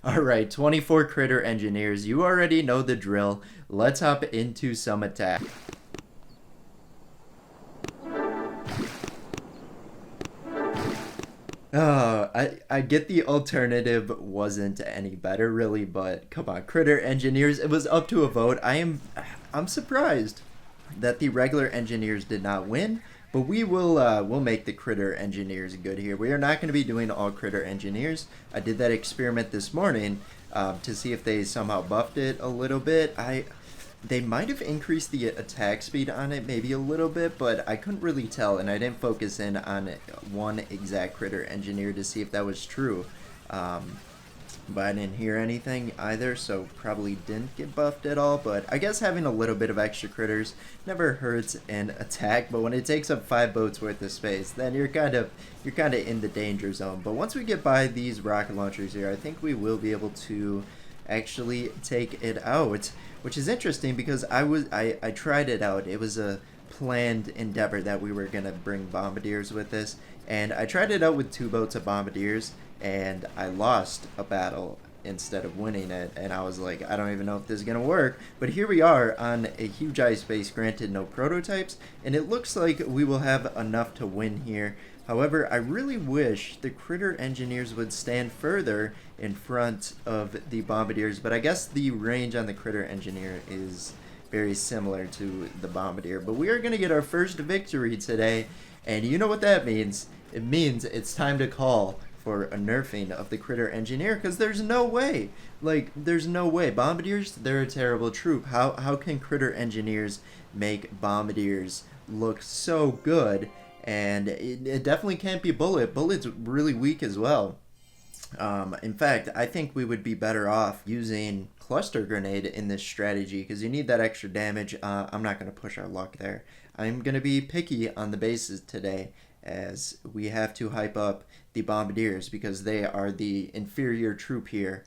Alright, 24 critter engineers, you already know the drill. Let's hop into some attack. I get the alternative wasn't any better really, but come on, critter engineers, it was up to a vote. I'm surprised that the regular engineers did not win, but we'll make the critter engineers good here. We are not going to be doing all critter engineers. I did that experiment this morning to see if they somehow buffed it a little bit. They might have increased the attack speed on it maybe a little bit, but I couldn't really tell, and I didn't focus in on one exact critter engineer to see if that was true. But I didn't hear anything either, so probably didn't get buffed at all. But I guess having a little bit of extra critters never hurts an attack. But when it takes up 5 boats worth of space, then you're kind of in the danger zone. But once we get by these rocket launchers here, I think we will be able to actually take it out, which is interesting because I tried it out. It was a planned endeavor that we were gonna bring bombardiers with this, and I tried it out with 2 boats of bombardiers, and I lost a battle instead of winning it, and I was like, I don't even know if this is gonna work. But here we are on a huge ice base, granted no prototypes, and it looks like we will have enough to win here. However, I really wish the critter engineers would stand further in front of the bombardiers, but I guess the range on the critter engineer is very similar to the bombardier. But we are going to get our first victory today, and you know what that means. It means it's time to call for a nerfing of the critter engineer, because there's no way. There's no way. Bombardiers, they're a terrible troop. How can critter engineers make bombardiers look so good? And it definitely can't be bullet. Bullet's really weak as well. In fact, I think we would be better off using cluster grenade in this strategy because you need that extra damage. I'm not going to push our luck there. I'm going to be picky on the bases today as we have to hype up the bombardiers because they are the inferior troop here.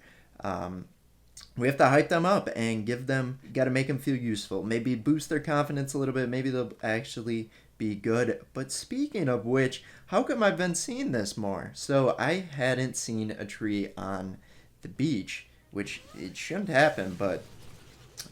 We have to hype them up and got to make them feel useful. Maybe boost their confidence a little bit. Maybe they'll actually be good. But speaking of which, how come I've been seeing this more? So I hadn't seen a tree on the beach, which it shouldn't happen, but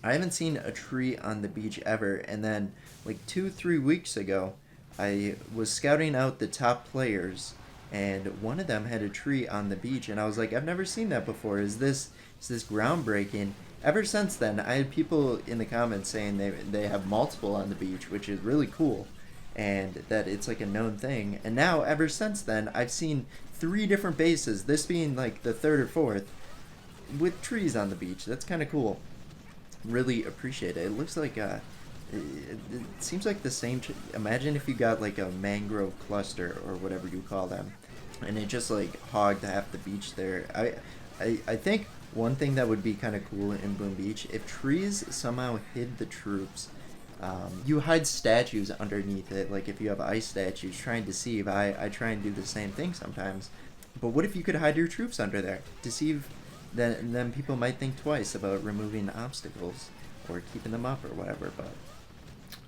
I haven't seen a tree on the beach ever. And then like 2-3 weeks ago, I was scouting out the top players, and one of them had a tree on the beach, and I was like, I've never seen that before. Is this groundbreaking? Ever since then, I had people in the comments saying they have multiple on the beach, which is really cool, and that it's like a known thing. And now, ever since then, I've seen 3 different bases, this being like the 3rd or 4th, with trees on the beach. That's kind of cool. Really appreciate it. It looks like it seems like the same. Imagine if you got like a mangrove cluster or whatever you call them, and it just like hogged half the beach there. I think one thing that would be kind of cool in Boom Beach, if trees somehow hid the troops. You hide statues underneath it, like if you have ice statues, try and deceive. I try and do the same thing sometimes. But what if you could hide your troops under there? Deceive, then people might think twice about removing obstacles or keeping them up or whatever. But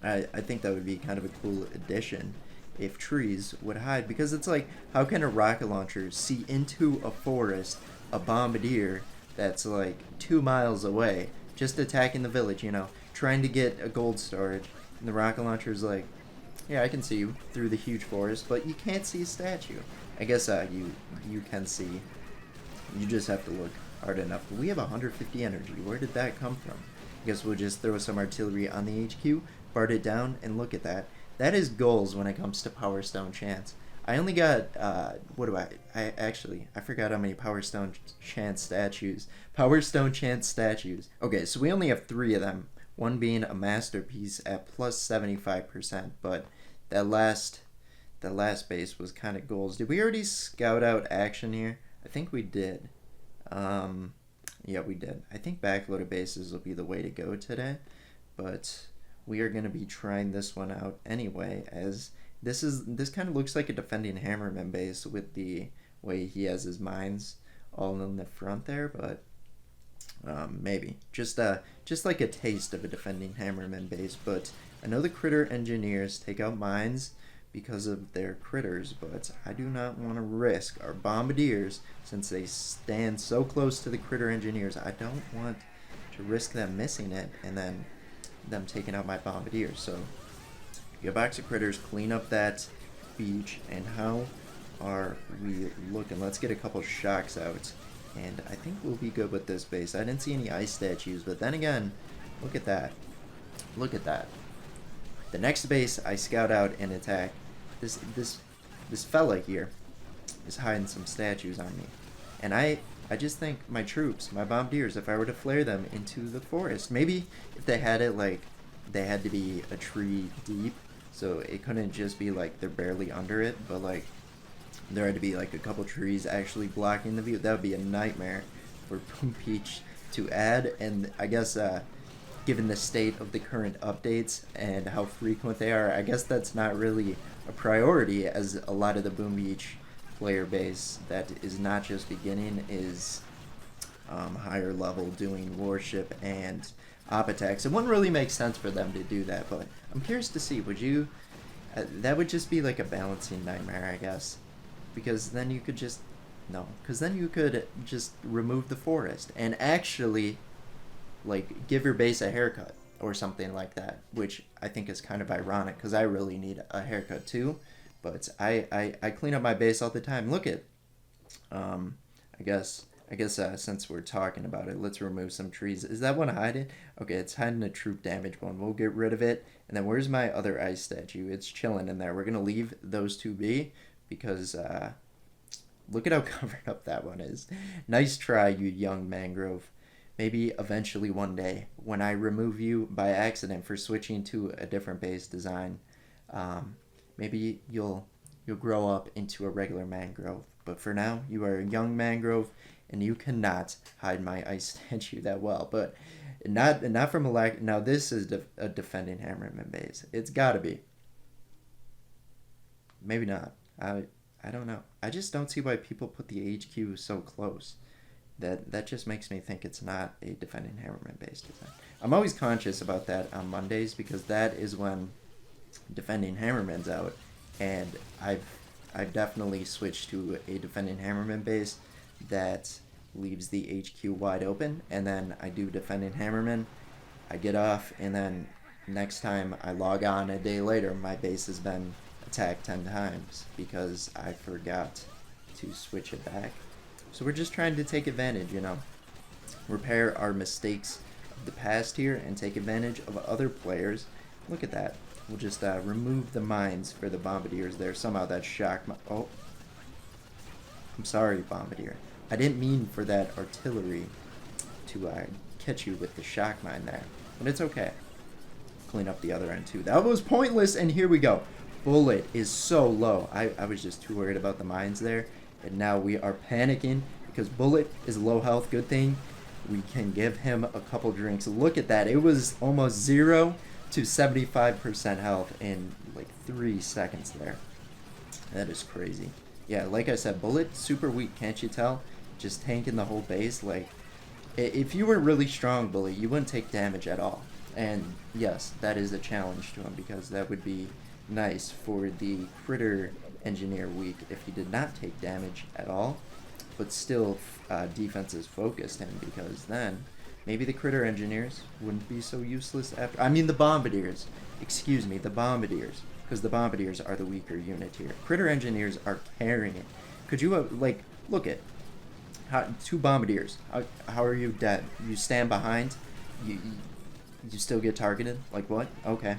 I think that would be kind of a cool addition if trees would hide, because it's like, how can a rocket launcher see into a forest a bombardier that's like 2 miles away, just attacking the village, trying to get a gold storage, and the rocket launcher's like, yeah, I can see you through the huge forest, but you can't see a statue. I guess you can see. You just have to look hard enough. But we have 150 energy. Where did that come from? I guess we'll just throw some artillery on the HQ, fart it down, and look at that. That is goals when it comes to Power Stone Chance. I only got, I forgot how many Power Stone Chance statues. Power Stone Chance statues. Okay, so we only have 3 of them. One being a masterpiece at plus 75%, but that last base was kind of goals. Did we already scout out action here? I think we did. Yeah, we did. I think backloaded bases will be the way to go today, but we are going to be trying this one out anyway, as this kind of looks like a defending Hammerman base with the way he has his mines all in the front there, but maybe just like a taste of a defending Hammerman base. But I know the critter engineers take out mines, because of their critters, but I do not want to risk our Bombardiers, since they stand so close to the critter engineers. I don't want to risk them missing it and then them taking out my Bombardiers. So get back to critters, clean up that beach, and how are we looking? Let's get a couple shocks out, and I think we'll be good with this base. I didn't see any ice statues, but then again, look at that. Look at that. The next base I scout out and attack. This fella here is hiding some statues on me, and I just think my troops, my Bombardiers, if I were to flare them into the forest, maybe if they had it like they had to be a tree deep, so it couldn't just be like they're barely under it, but like there had to be like a couple trees actually blocking the view. That would be a nightmare for Boom Beach to add, and I guess given the state of the current updates and how frequent they are, I guess that's not really a priority, as a lot of the Boom Beach player base that is not just beginning is higher level, doing warship and op attacks. It wouldn't really make sense for them to do that, but I'm curious to see, would you that would just be like a balancing nightmare, I guess, because then you could just remove the forest and actually like give your base a haircut or something like that, which I think is kind of ironic because I really need a haircut too. But I clean up my base all the time. Look at, I guess since we're talking about it, let's remove some trees. Is that one hiding? Okay, it's hiding a troop damage one. We'll get rid of it. And then where's my other ice statue? It's chilling in there. We're gonna leave those two be because look at how covered up that one is. Nice try, you young mangrove. Maybe eventually one day, when I remove you by accident for switching to a different base design, maybe you'll grow up into a regular mangrove. But for now, you are a young mangrove, and you cannot hide my ice statue that well. But not from a lack. Now this is a defending hammerman base. It's got to be. Maybe not. I don't know. I just don't see why people put the HQ so close. That just makes me think it's not a defending hammerman base design. I'm always conscious about that on Mondays because that is when defending hammerman's out, and I've definitely switched to a defending hammerman base that leaves the HQ wide open, and then I do defending hammerman, I get off, and then next time I log on a day later, my base has been attacked 10 times because I forgot to switch it back. So we're just trying to take advantage, repair our mistakes of the past here and take advantage of other players. Look at that. We'll just remove the mines for the Bombardiers there. Somehow that shocked my... Oh. I'm sorry, Bombardier. I didn't mean for that artillery to catch you with the shock mine there. But it's okay. Clean up the other end too. That was pointless, and here we go. Bullet is so low. I was just too worried about the mines there. And now we are panicking because Bullet is low health. Good thing we can give him a couple drinks. Look at that. It was almost 0 to 75% health in like 3 seconds there. That is crazy. Yeah, like I said, Bullet super weak. Can't you tell? Just tanking the whole base. Like, if you were really strong, Bullet, you wouldn't take damage at all. And yes, that is a challenge to him because that would be nice for the critter engineer week if he did not take damage at all, but still defenses focused him, because then maybe the critter engineers wouldn't be so useless after. I mean the Bombardiers, excuse me, the Bombardiers, because the Bombardiers are the weaker unit here. Critter engineers are carrying it. Could you look at two Bombardiers? How are you dead? You stand behind, you still get targeted? Like what? Okay.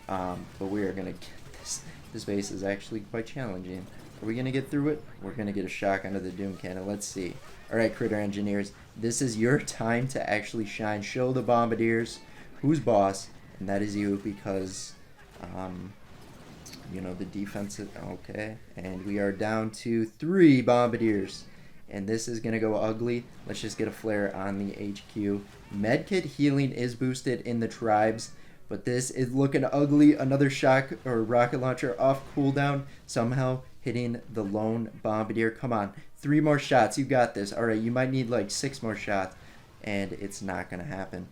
But we are gonna get this. This base is actually quite challenging. Are we going to get through it? We're going to get a shock under the Doom Cannon. Let's see. Alright, critter engineers. This is your time to actually shine. Show the Bombardiers who's boss. And that is you, because, the defense is... Okay. And we are down to 3 Bombardiers. And this is going to go ugly. Let's just get a flare on the HQ. Medkit healing is boosted in the tribes. But this is looking ugly. Another shock or rocket launcher off cooldown. Somehow hitting the lone Bombardier. Come on. 3 more shots. You got this. Alright, you might need like 6 more shots. And it's not going to happen.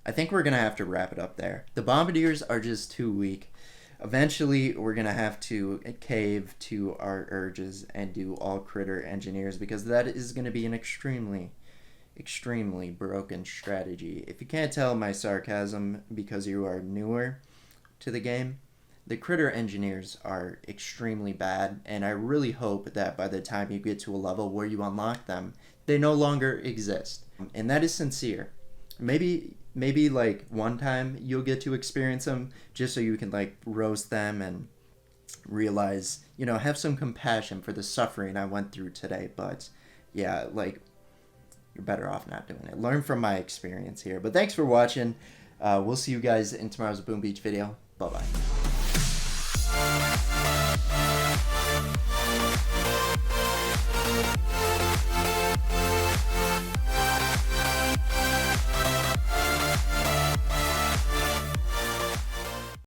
I think we're going to have to wrap it up there. The Bombardiers are just too weak. Eventually, we're gonna have to cave to our urges and do all critter engineers, because that is gonna be an extremely broken strategy. If you can't tell my sarcasm because you are newer to the game, the critter engineers are extremely bad, and I really hope that by the time you get to a level where you unlock them, they no longer exist. And that is sincere. Maybe like one time you'll get to experience them, just so you can like roast them and realize, have some compassion for the suffering I went through today. But yeah, like, you're better off not doing it. Learn from my experience here. But thanks for watching. We'll see you guys in tomorrow's Boom Beach video. Bye bye.